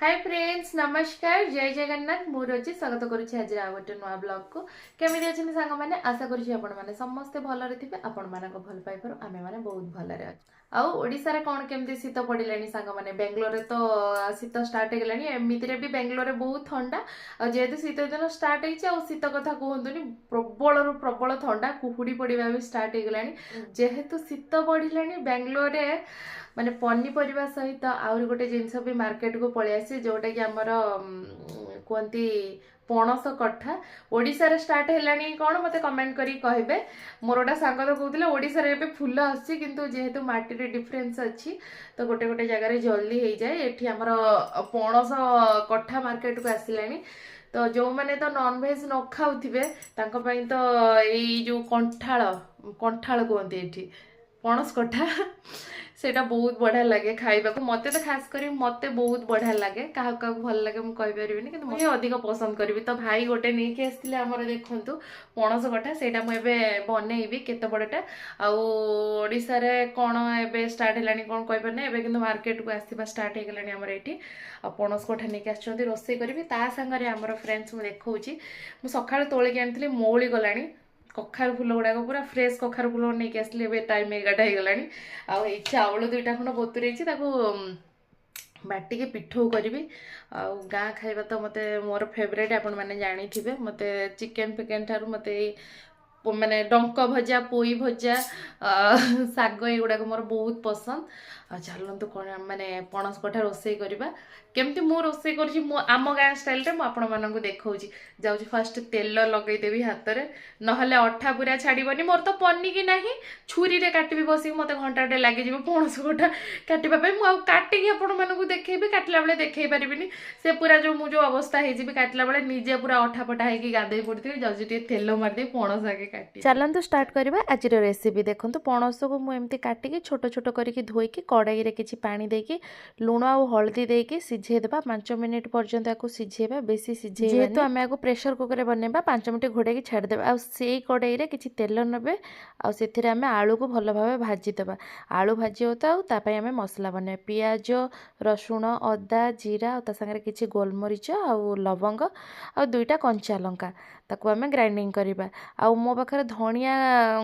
Hi friends नमस्कार जय जगन्नाथ मु रोजी स्वागत करुच्ची आज गोटे नुआ ब्लॉग को केमी अच्छे सांग मैंने आशा करुच्ची आपण मैंने समस्ते भलरे थे आपण मान भल पाइबार आम मैंने बहुत भलरे अच्छे आशार कौन केमती शीत पड़े सांग मैंने बेंगलोर तो शीत स्टार्ट हो गलानी एमती भी बेंगलोर बहुत ठंडा जेहेतु शीत दिन स्टार्ट हो शीत कथा कहतुनि प्रबल प्रबल ठंडा कुहुड़ी पड़ा भी स्टार्ट हो गलानी जेहेतु शीत बढ़ला बेंगलोर माने पनीपरिया सहित आउरी गोटे जिनस भी मार्केट को पलि आसी जोटा कि आमर कहती पणस कठा ओडिशा स्टार्ट है कौन मत कमेंट करी कहबे मोर गोटा सांग तो कहते ओडिशा रे फुल आसी किंतु जेहेतु माटी रे डिफरेंस अच्छी तो गोटे गोटे जगार जल्दी हो जाए एठी आमर पणस कठा मार्केट को आसिलानी तो जो मैंने तो नॉनवेज न खाऊे तो यही जो कंठाल कंठाल कहते ये पणस कठा सेटा बहुत बढ़िया लगे खाइबा मत तो खास कर मत बहुत बढ़िया लगे क्या भल लगे मुझे कहीपरि कि मुझे अधिक पसंद करी तो भाई गोटे नहीं आसते आमर देखु पणस कठा से मुझे बनईबी केत बड़टा आशार कौन ए स्टार्ट है कौन कहीपर ना एवं कि मार्केट को आसवा स्टार्ट हो गलानी आमर ये पणस कठा नहीं आसुँच रोसे करी सागर आमर फ्रेंड्स मुझे देखा मुझे सका तोलिक आनी मौली गलानी कखार फुल गुड़ाक पूरा फ्रेश कखार फुल नहीं आसली टाइम 11टा हो गलानी आई चाउल 2टा खंड बतुरे बाटिके पिठौ करी गाँ खाइबा तो मते मोर फेवरेट आपण मैंने जानी थे मते चिकेन फिकेन ठार मते माने डंक भजा पोई भजा शाग एगुड़ाक मोर बहुत पसंद चलतु कौन माने पणस कठा रोसे करवा केमती मु रोसे कर आम गाँ स्टाइल रे आपण मानक देखा जाऊँ फास्ट तेल लगेदेवी हाथ में नहले अठा पूरा छाड़बनी मोर तो पनिकी ना छुरी रे काटबी बसिक मत घंटाटे लगे पणस कठा काटापी मुझे काटिकी आपण मानक देखेबी काटला बेले देखे पारिनी से पूरा जो मुझे अवस्था हो काटला बेले निजे पूरा अठा पटा होगी गाधे पड़ी जाऊँगी तेल मारदे पणस आगे काटी चलतु स्टार्ट करवा आज रेसिपी देखो पणस को मुझे काटिकी छोट छोट करके धोईकी कड़ाई रे किछि पानी देकी लुण आ हल्दी देकी सिझेदेबा 5 मिनिट पर्यंत या सिझेबा बेसी सिझे जेहेतु आम या प्रेशर कुकर रे बनैबा 5 मिनिट घोड़े छाड़देबा आ से कड़ाई रे किछि तेल नेबे आ सेथिरे आम आलू को भल भाव भाजीदेबा आलू भाजी होता तापाई आम मसला बने पियाज रसुण अदा जीरा ता संगे किछि गोलमरीच आ लवंग आ 2टा कंचा लंका ताकू आम ग्राइंडिंग करवा आ मो पाखे धनिया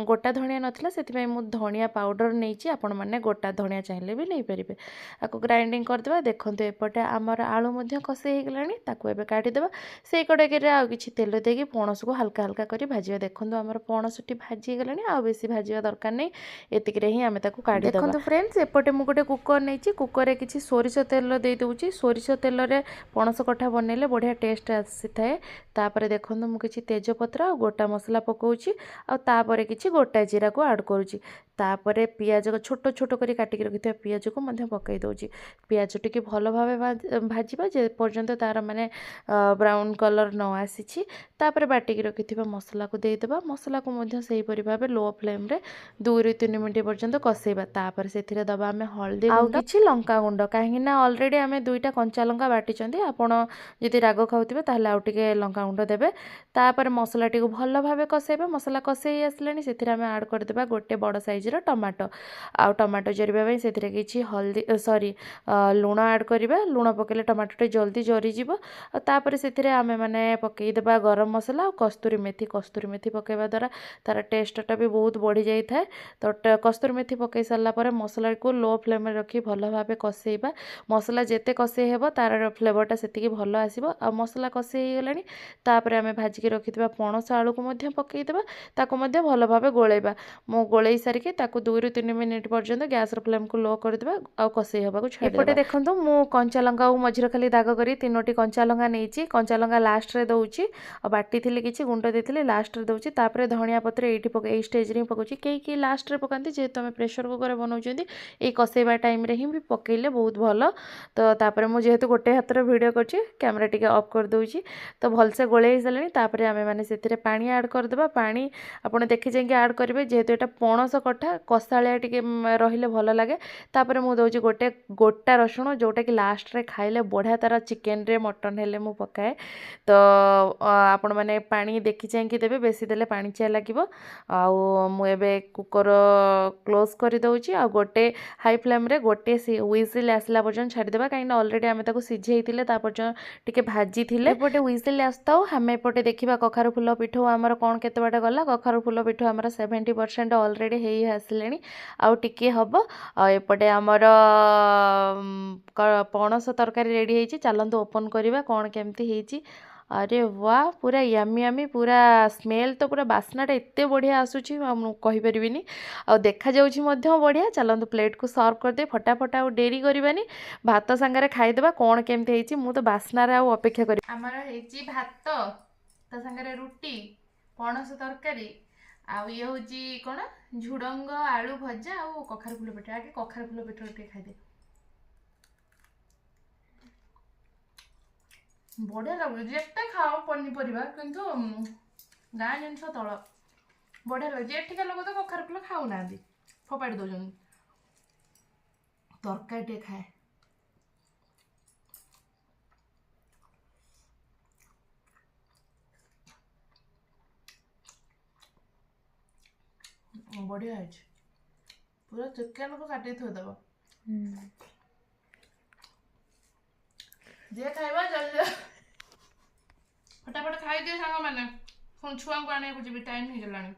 गोटा धनिया नथिला सेथिपाई मु धनिया पाउडर नहीं आपण माने गोटा धनिया चाहिए भी नहीं पारे आपको ग्राइंडिंग करदे देखो एपटे आमर आलू कषे हो गलानी ताकू एबे काटिदेबा से कड़े आ कि तेल देकी पणस को हल्का हल्का कर भाजवा देखो आमर पणसटी भाजी गलानी आ बेसी भाजवा दरकार नहीं एतिक ही आम ताकू काटी देखो फ्रेंड्स एपटे मु गोटे कुकर नहीं कुकर किसी सोरिष तेल दे दूची सोरिष तेल रे पणस कठा बनइले बढ़िया टेस्ट आसी थाए तापर देखो मुझे तेजपत्र आ गोटा मसला पकाउची आ तापर किछि गोटा जीरा को ऐड करूची तापर पियाज को छोट छोट कर काटिक रखि पियाज को मध्य पकई दूची पियाज टी भल भाव भाजवा जे पर्यंत तार माने ब्राउन कलर न आसी तापर बाटिक रखि मसला को देदेबा मसला को मध्य सही परि भाव लो फ्लेम रे 2 ରୁ 3 मिनट पर्यंत कसेबा तापर सेथिरे दबा आमे हल्दी आ किछि लंका गुंड काहे ना ऑलरेडी आमे 2टा कंचा लंका बाटिचंदी आपण जदि राग खाउथिबे ताहले आउ टिके लंका गुंड देबे तापर मसला टी भल भाव कसेबा मसला कसेई आसलानी सेथिरे आमे ऐड कर देबा गोटे बड़ साइज रो टमाटो आ टमाटो जरिबा पई सेथिरे किछि हल्दी सॉरी लूण ऐड करिबा लूण पकेले टमाटो टे जल्दी जरी जिवो आ तापर सेथिरे आमे माने पकेई देबा गरम मसला आ कस्तूरी मेथी पकेबा द्वारा तार टेस्टटा भी बहुत बढ़ी जाई थाए तो कस्तूरी मेथी पकई सारा पर मसला को लो फ्लेम रखी भल भाव कसेबा मसला जेते कसे हेबो तार फ्लेवरटा सेतिकी भल आसीबो आ मसला कसे हो गलानी तापर आमे भाजिकी रखिथिबा पणस आलू को मध्य पकई देबा ताको मध्य भल भाव गोलेबा मो गोलेई सारिके ताको 2 ରୁ 3 मिनिट पर्यंत गैस रो फ्लेम को लो कर देबा आ कसे हेबा को छाड़ एपटे देखंतु मो कंचा लंका को मझिर खाली दाग करी 3टी कंचा लंका नेची कंचा लंका लास्ट रे दउची आ बाटी थिले किछि गुंड देथिले लास्ट रे दउची तापर धनिया पत्र एठी पक ए स्टेज रे पकउची के लास्ट रे पकांती जेहेतु आम प्रेशर कुकर बनाऊँगी ये कसेबा टाइम रे ही भी पकईले बहुत भल तो तापर मुझे जेहेतु गोटे हाथ वीडियो कर कैमरा टी ऑफ कर दूची तो भलसे गोले सारे तापर आम मैंने से पानी ऐड करदेबा पानी पानी आपण देखि जाइए आड करेंगे जेहेतु यहाँ पणस कठा कषाया टी रही भल लगे तापर मुझे दूसरी गोटे गोटा रसुण जोटा कि लास्ट रे खाइले बढ़िया तार चिकेन रे मटन हेले मु पकाए तो आपण मैंने पानी देखि चाहिए देवे बेसी देले पानी चिया लगे मुझे कुकर क्लोज कर दौची आ गोटे हाई फ्लेम रे गोटे हुइसिल आसला पर्यंत छाड़ीदेवा कहीं ऑलरेडी आम सीझे टे भाजी थे एपटे हुइसिल आसता आम एपटे देखा कखारु फुल पिठो आमर कौन केते बाटे गला कखारु फुल पिठो आमर 70% ऑलरेडी हो आसिले आउ टिके हम एपटे आमर पणस तरकारी रेडी होती चलतु ओपन करवा कौन केमती होती अरे वाह पूरा यामी यामी पूरा स्मेल तो पूरा बास्नाटा एत बढ़िया आसूची कहीपरि आ देखा जाऊँगी बढ़िया चलतु प्लेट को सर्व करदे फटाफट आ डेरी करवानी भात सांगे खाईदेवा कौन केमती मु तो बास्नार आ अपेक्षा कर आमर भात ता सांगे रुटी पणस तरकारी आउ ये हूँ कौन झुडंग आलू भजा आ कखारु फुल पिठा आगे कखारु फुल पिठा टे खाईदे बढ़िया लगे जिते खाओ पनीपरिया किंतु गाँ जिन तल बढ़िया लगे एठिका लोक तो कखारु फुल खाऊ ना फोपाड़ी दौरान तरकारी टे खाए बढ़िया है पूरा चिकेन को काटी थोदब जे खाइबा जल्दी फटाफट खाई दिए सांग मैंने छुआ को आने को जी टाइम हो गलानी।